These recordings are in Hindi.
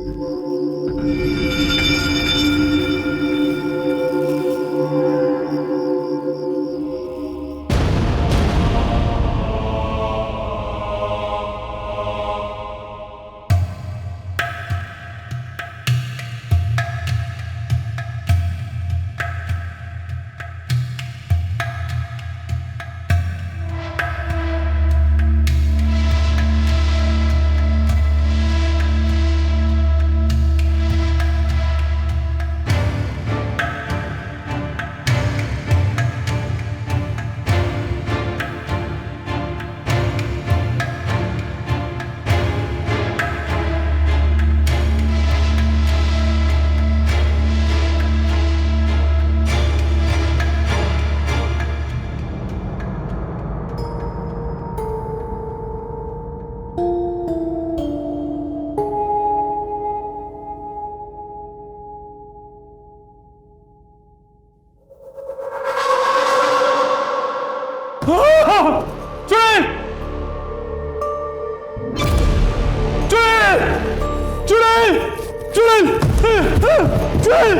चुड़ैल! चुड़ैल! चुड़ैल! चुड़ैल! चुड़ैल!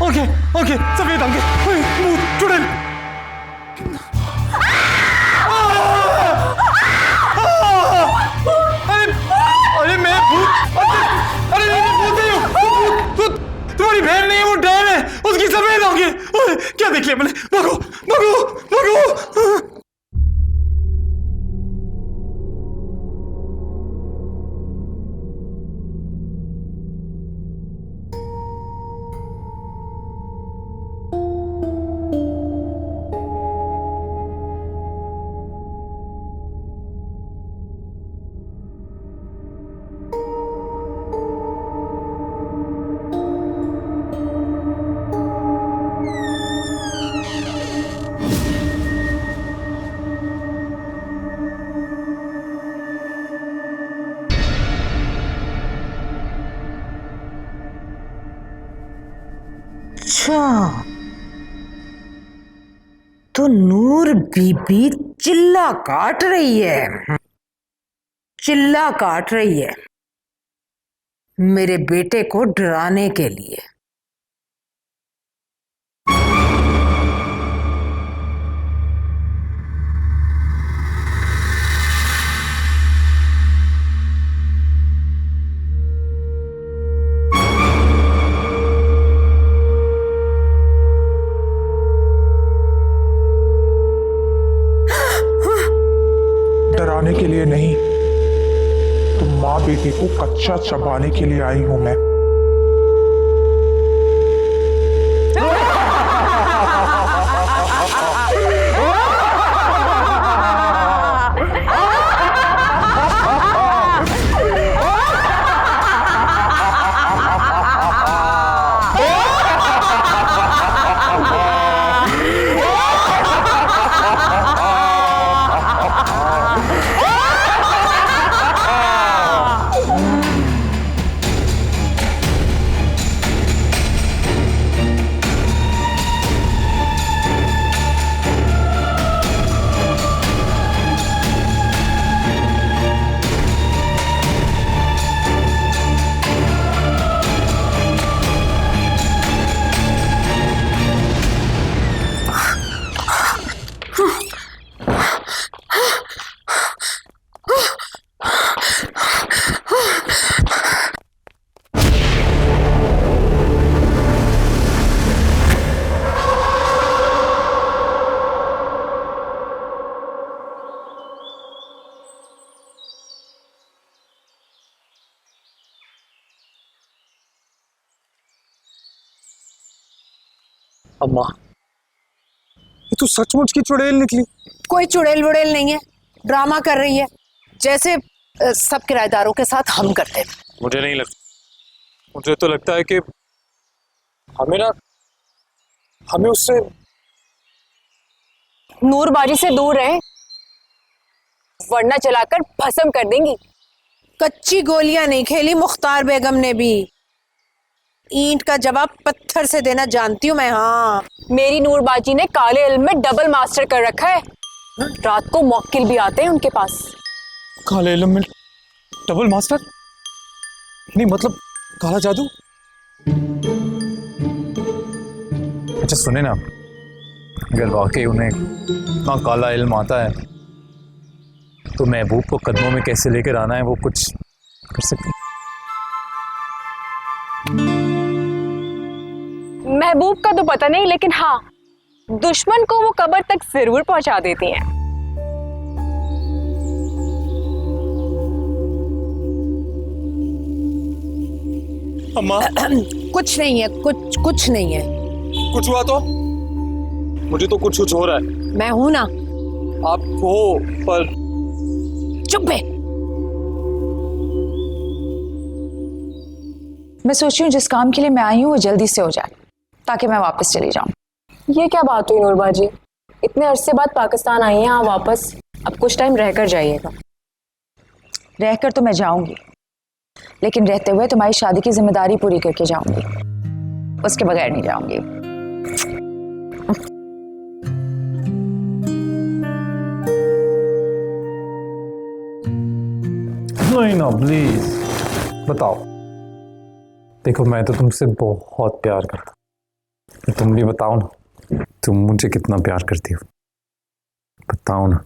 ओके ओके सफेद आंखें चुड़ैल अरे मैं भूत अरे मैं भूत नहीं हूँ तुम्हारी बहन नहीं है वो डैन है उसकी सफेद आंखें क्या देख लिया मैंने भागो भागो भागो अच्छा तो नूर बीबी चिल्ला काट रही है, चिल्ला काट रही है मेरे बेटे को डराने के लिए। डराने के लिए नहीं, तो माँ बेटे को कच्चा चबाने के लिए आई हूं मैं। अम्मा, ये तो सचमुच की चुड़ैल निकली। कोई चुड़ैल वुड़ैल नहीं है, ड्रामा कर रही है जैसे सब किराएदारों के साथ हम करते हैं। मुझे नहीं लगता, मुझे तो लगता है कि हमें उससे नूरबाजी से दूर रहे, वरना चलाकर भस्म कर देंगी। कच्ची गोलियां नहीं खेली मुख्तार बेगम ने भी, ईंट का जवाब पत्थर से देना जानती हूँ मैं। हाँ, मेरी नूरबाजी ने काले इल्म में डबल मास्टर कर रखा है। रात को मौक्किल भी आते हैं उनके पास। काले इल्म में डबल मास्टर? नहीं मतलब काला जादू? अच्छा सुने ना, अगर वाकई उन्हें इतना काला इल्म आता है तो महबूब को कदमों में कैसे लेकर आना है वो कुछ कर सकते हैं? महबूब का तो पता नहीं, लेकिन हाँ, दुश्मन को वो कब्र तक जरूर पहुंचा देती हैं। अम्मा कुछ नहीं है, कुछ नहीं है। कुछ हुआ तो? मुझे तो कुछ हो रहा है। मैं हूं ना। आप हो पर चुप है। मैं सोच रही हूँ जिस काम के लिए मैं आई हूँ वो जल्दी से हो जाए ताकि मैं वापस चली जाऊँ। ये क्या बात हुई नूरबाजी, इतने अरसे बाद पाकिस्तान आई हैं आप वापस, अब कुछ टाइम रहकर जाइएगा। रहकर तो मैं जाऊंगी, लेकिन रहते हुए तुम्हारी शादी की जिम्मेदारी पूरी करके जाऊंगी, उसके बगैर नहीं जाऊंगी। नहीं ना प्लीज बताओ। देखो मैं तो तुमसे बहुत प्यार करता, तुम भी बताओ ना तुम मुझे कितना प्यार करती हो, बताओ ना।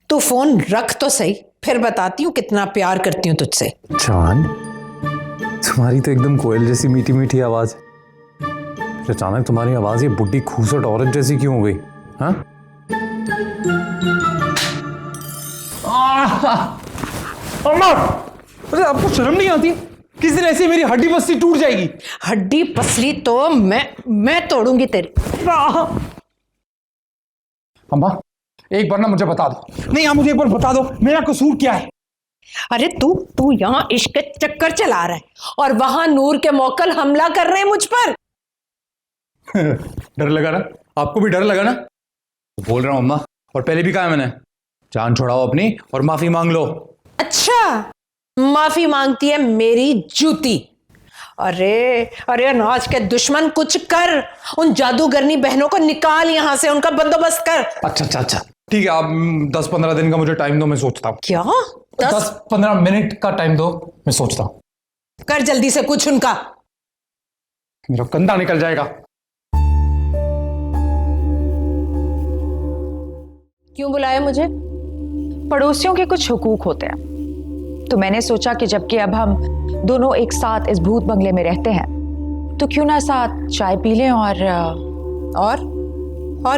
तू फोन रख तो सही, फिर बताती हूँ कितना प्यार करती हूँ तुझसे। जान, तुम्हारी तो एकदम कोयल जैसी मीठी मीठी आवाज है, फिर अचानक तुम्हारी आवाज ये बुढ़ी खूसट औरत जैसी क्यों हो गई? हाँ अम्मा, अरे आपको शर्म नहीं आती? किस दिन ऐसे मेरी हड्डी बस्ती टूट जाएगी। हड्डी पसली तो मैं तोड़ूंगी तेरी। अम्मा एक बार ना मुझे बता दो। नहीं आप मुझे एक बार बता दो मेरा कसूर क्या है। अरे तू यहाँ इश्क के चक्कर चला रहा है और वहां नूर के मौकल हमला कर रहे हैं मुझ पर। डर लगा ना? आपको भी डर लगा ना? बोल रहा हूँ अम्मा, और पहले भी कहा मैंने, जान छुड़ाओ अपनी और माफी मांग लो। अच्छा, माफी मांगती है मेरी जूती। अरे अनाज के दुश्मन, कुछ कर, उन जादूगरनी बहनों को निकाल यहां से, उनका बंदोबस्त कर। अच्छा ठीक है, आप 10-15 दिन का मुझे टाइम दो, मैं सोचता हूँ। क्या? 10-15 मिनट का टाइम दो, मैं सोचता हूँ। कर जल्दी से कुछ उनका। मेरा कंधा निकल जाएगा। क्यों बुलाया मुझे? पड़ोसियों के कुछ हुकूक होते हैं, तो मैंने सोचा कि जबकि अब हम दोनों एक साथ इस भूत बंगले में रहते हैं तो क्यों ना साथ चाय पी लें। और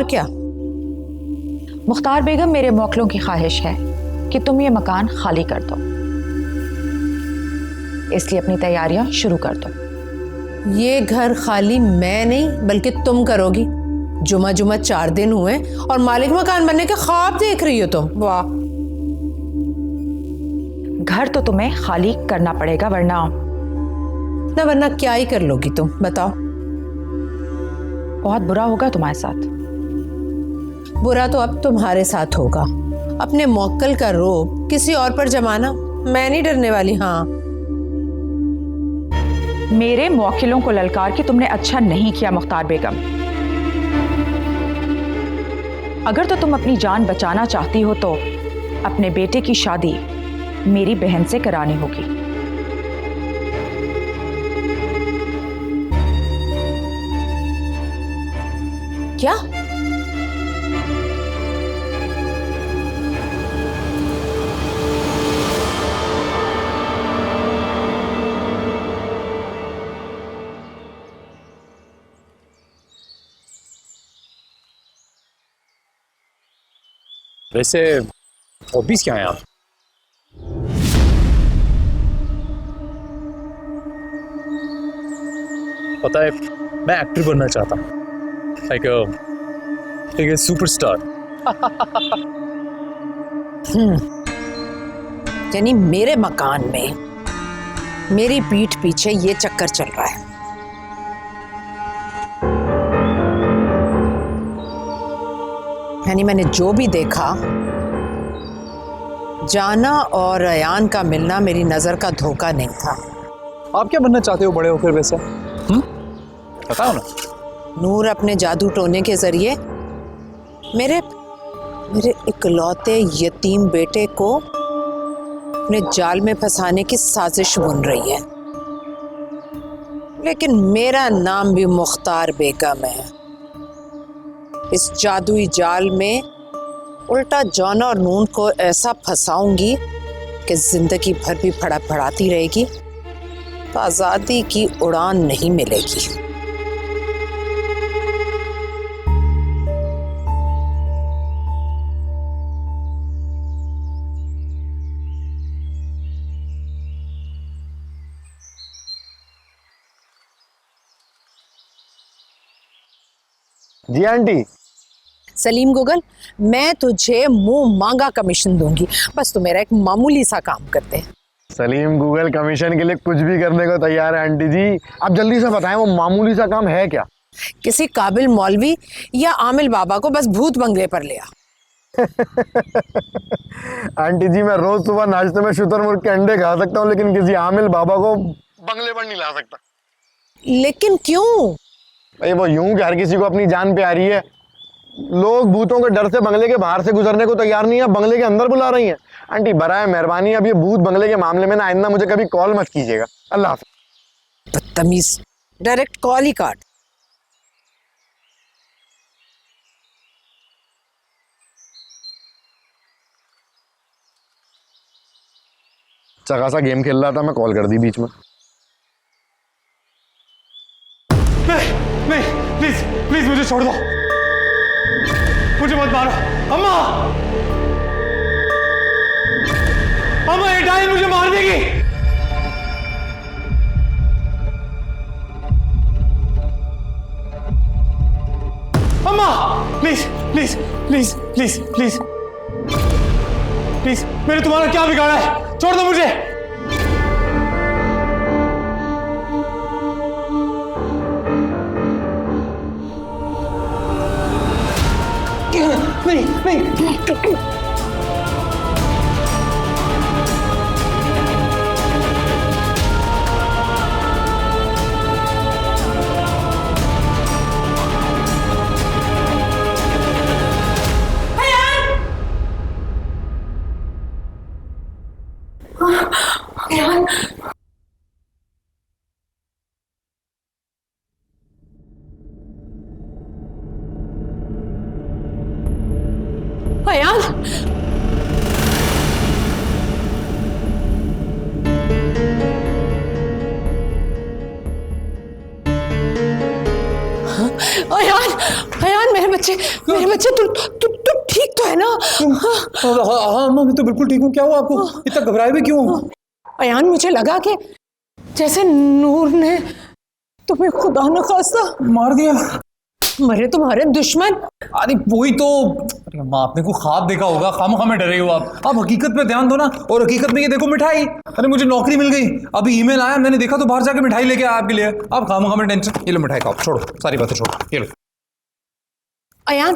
क्या? मुख्तार बेगम, मेरे मौकलों की ख्वाहिश है कि तुम ये मकान खाली कर दो, इसलिए अपनी तैयारियां शुरू कर दो। ये घर खाली मैं नहीं बल्कि तुम करोगी। जुमा 4 दिन हुए और मालिक मकान बनने के ख्वाब देख रही हो तुम। वाह। घर तो तुम्हें खाली करना पड़ेगा, वरना क्या ही कर लोगी तुम, बताओ। बहुत बुरा होगा तुम्हारे साथ। बुरा तो अब तुम्हारे साथ होगा। अपने मौक्कल का रोब किसी और पर जमाना, मैं नहीं डरने वाली। हाँ, मेरे मौकिलों को ललकार के तुमने अच्छा नहीं किया मुख्तार बेगम। अगर तो तुम अपनी जान बचाना चाहती हो तो अपने बेटे की शादी मेरी बहन से करानी होगी। क्या? वैसे हॉबीज क्या है आप? पता है मैं एक्टर बनना चाहता हूँ, लाइक सुपरस्टार। यानी मेरे मकान में मेरी पीठ पीछे ये चक्कर चल रहा है। यानी मैंने जो भी देखा, जाना और अयान का मिलना मेरी नजर का धोखा नहीं था। आप क्या बनना चाहते हो बड़े होकर वैसे? बताओ ना। नूर अपने जादू टोने के जरिए मेरे इकलौते यतीम बेटे को अपने जाल में फंसाने की साजिश बुन रही है। लेकिन मेरा नाम भी मुख्तार बेगम है। इस जादुई जाल में उल्टा जॉन और नून को ऐसा फंसाऊंगी कि जिंदगी भर भी फड़फड़ाती रहेगी, तो आजादी की उड़ान नहीं मिलेगी। जी आंटी। सलीम गूगल, मैं तुझे मुंह मांगा कमीशन दूंगी, बस तू मेरा एक मामूली सा काम करते हैं। सलीम गूगल कमीशन के लिए कुछ भी करने को तैयार है आंटी जी। आप जल्दी से बताएं वो मामूली सा काम है क्या? किसी काबिल मौलवी या आमिल बाबा को बस भूत बंगले पर ले आ। आंटी जी, मैं रोज सुबह नाश्ते में शुतुरमुर्ग के अंडे खा सकता हूँ, लेकिन किसी आमिल बाबा को बंगले पर नहीं ला सकता। लेकिन क्यों? भाई वो यूं कि हर किसी को अपनी जान प्यारी है। लोग भूतों के डर से बंगले के बाहर से गुजरने को तैयार नहीं है, बंगले के अंदर बुला रही हैं। आंटी बराए मेहरबानी अब ये भूत बंगले के मामले में ना आइंदा मुझे कभी कॉल मत कीजिएगा। अल्लाह हाफ़िज़। बदतमीज, डायरेक्ट कॉल ही काट। अच्छा खासा गेम खेल रहा था, मैं कॉल कर दी बीच में। नहीं, प्लीज प्लीज मुझे छोड़ दो, मुझे मत मारो। अम्मा, अम्मा ये डायन मुझे मार देगी। अम्मा please please please please please please, मैंने तुम्हारा क्या बिगाड़ा है? छोड़ दो मुझे। नहीं नहीं, अयान, अयान, अयान मेरे बच्चे, तू ठीक तो है ना? हाँ मैं तो बिल्कुल ठीक हूँ। क्या हुआ आपको? इतना घबराए भी क्यों हो? अयान, मुझे लगा कि जैसे नूर ने तुम्हें खुदा न खास्ता मार दिया। मरे तुम्हारे दुश्मन। अरे वही तो। अरे अम्मा, आपने को ख्वाब देखा होगा, खामखा में डरे हो आप हकीकत पे ध्यान दो ना। और हकीकत में ये देखो मिठाई। अरे मुझे नौकरी मिल गई, अभी ईमेल आया, मैंने देखा तो बाहर जाके मिठाई लेके आया आपके लिए। आप खामखा में टेंशन। ये लो मिठाई खाओ, छोड़ो सारी बातें छोड़ो, ये लो। अयान,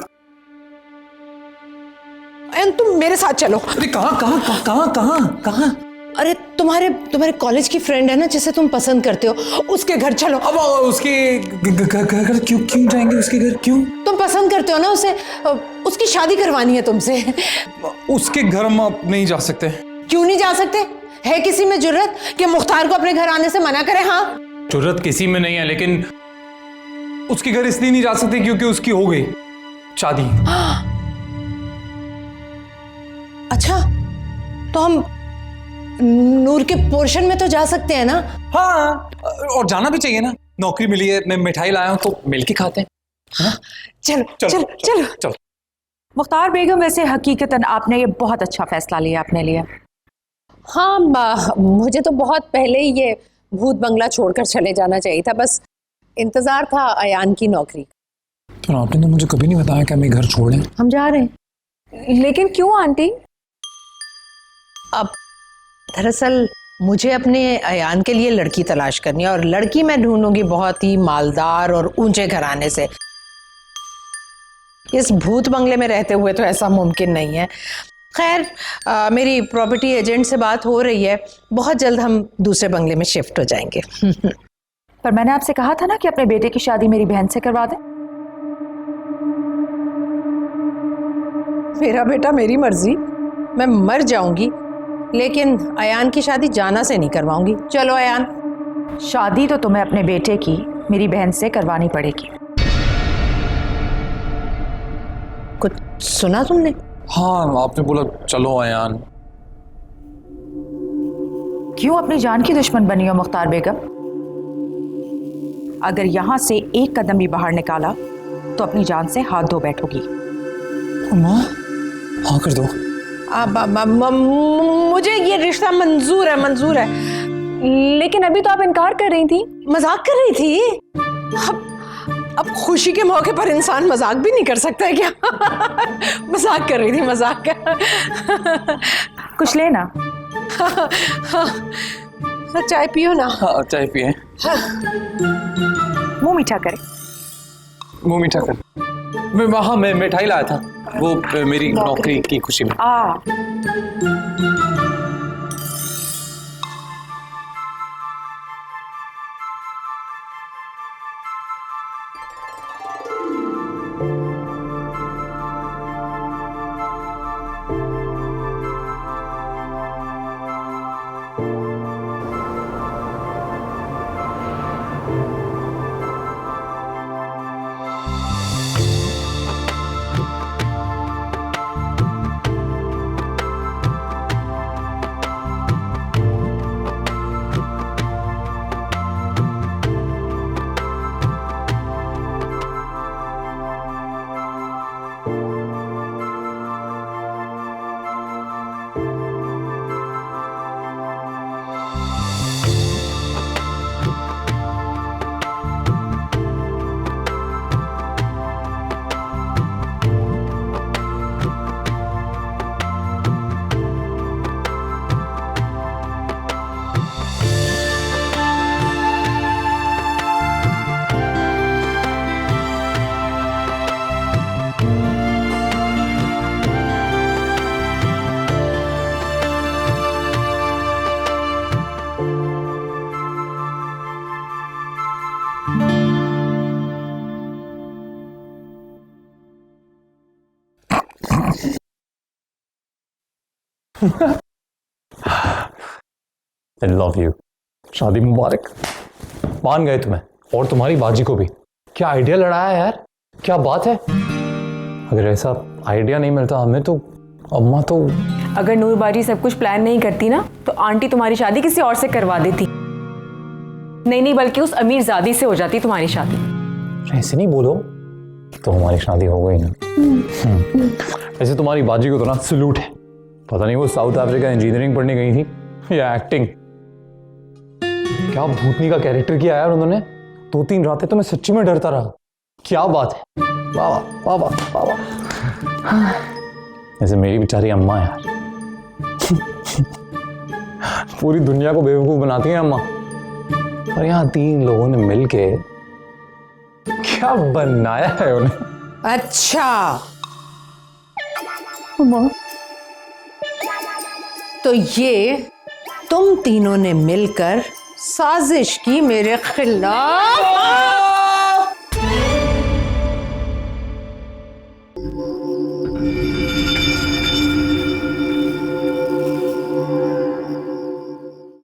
अयान तुम मेरे साथ चलो। अरे कहाँ कहाँ कहाँ कहाँ कहाँ? अरे तुम्हारे कॉलेज की फ्रेंड है ना जिसे तुम पसंद करते हो, उसके घर चलो। अब उसके घर क्यों जाएंगे? उसके घर क्यों? तुम पसंद करते हो ना उसे, उसकी शादी करवानी है तुमसे। उसके घर हम आप नहीं जा सकते। क्यों नहीं जा सकते? है किसी में जुर्रत कि मुख्तार को अपने घर आने से मना करे? हाँ, जुर्रत किसी में नहीं है, लेकिन उसके घर इसलिए नहीं जा सकते क्योंकि उसकी हो गई शादी। अच्छा, तो हम नूर के पोर्शन में तो जा सकते हैं ना? हाँ, और जाना भी चाहिए ना। नौकरी मिली है, मैं मिठाई लाया हूं तो मिलके खाते हैं। हाँ? चलो चलो चलो चलो। मुख्तार बेगम, वैसे हकीकतन आपने ये बहुत अच्छा फैसला लिया अपने लिए। हाँ, मुझे तो बहुत पहले ही ये भूत बंगला छोड़कर चले जाना चाहिए था। बस इंतजार था अयान की नौकरी। तो आपने तो मुझे कभी नहीं बताया कि हमें घर छोड़ें। हम जा रहे हैं। लेकिन क्यों आंटी? अब दरअसल मुझे अपने अयान के लिए लड़की तलाश करनी है, और लड़की मैं ढूंढूंगी बहुत ही मालदार और ऊंचे घराने से। इस भूत बंगले में रहते हुए तो ऐसा मुमकिन नहीं है। खैर, मेरी प्रॉपर्टी एजेंट से बात हो रही है, बहुत जल्द हम दूसरे बंगले में शिफ्ट हो जाएंगे। पर मैंने आपसे कहा था ना कि अपने बेटे की शादी मेरी बहन से करवा दें। मेरा बेटा मेरी मर्जी, मैं मर जाऊंगी, लेकिन अयान की शादी जाना से नहीं करवाऊंगी। चलो अयान। शादी तो तुम्हें अपने बेटे की मेरी बहन से करवानी पड़ेगी। कुछ सुना तुमने? हाँ, आपने बोला चलो अयान। क्यों अपनी जान की दुश्मन बनी हो मुख्तार बेगम? अगर यहां से एक कदम भी बाहर निकाला तो अपनी जान से हाथ धो बैठोगी। अम्मा, हाँ कर दो। मुझे ये रिश्ता मंजूर है, मंजूर है। लेकिन अभी तो आप इनकार कर रही थी। मजाक कर रही थी? अब खुशी के मौके पर इंसान मजाक भी नहीं कर सकता है क्या? मजाक कर रही थी, मजाक कर। कुछ लेना? हाँ, चाय पियो ना। हाँ, चाय पिए। मुंह मीठा करे। मुंह मीठा कर। मैं मिठाई लाया था, वो मेरी नौकरी की खुशी में। I love you. शादी मुबारक। मान गए तुम्हें, और तुम्हारी बाजी को भी। क्या आइडिया लड़ाया यार, क्या बात है। अगर ऐसा आइडिया नहीं मिलता हमें तो अम्मा तो। अगर नूर बाजी सब कुछ प्लान नहीं करती ना, तो आंटी तुम्हारी शादी किसी और से करवा देती। नहीं, बल्कि उस अमीर ज़ादी से हो जाती तुम्हारी शादी। ऐसे नहीं बोलो, तो हमारी शादी हो गई ना। ऐसे तुम्हारी बाजी को तो ना सलूट है। पता नहीं वो साउथ अफ्रीका इंजीनियरिंग पढ़ने गई थी या एक्टिंग। क्या भूतनी का कैरेक्टर किया यार उन्होंने। 2-3 रातें तो मैं सच्ची में डरता रहा। क्या बात है, वाह वाह वाह वाह वाह। ऐसे मेरी बेचारी अम्मा यार, पूरी दुनिया को बेवकूफ बनाती हैं अम्मा। और यहाँ 3 लोगों ने मिलके क्या बनाया है उन्हें। अच्छा, तो ये तुम तीनों ने मिलकर साजिश की मेरे खिलाफ।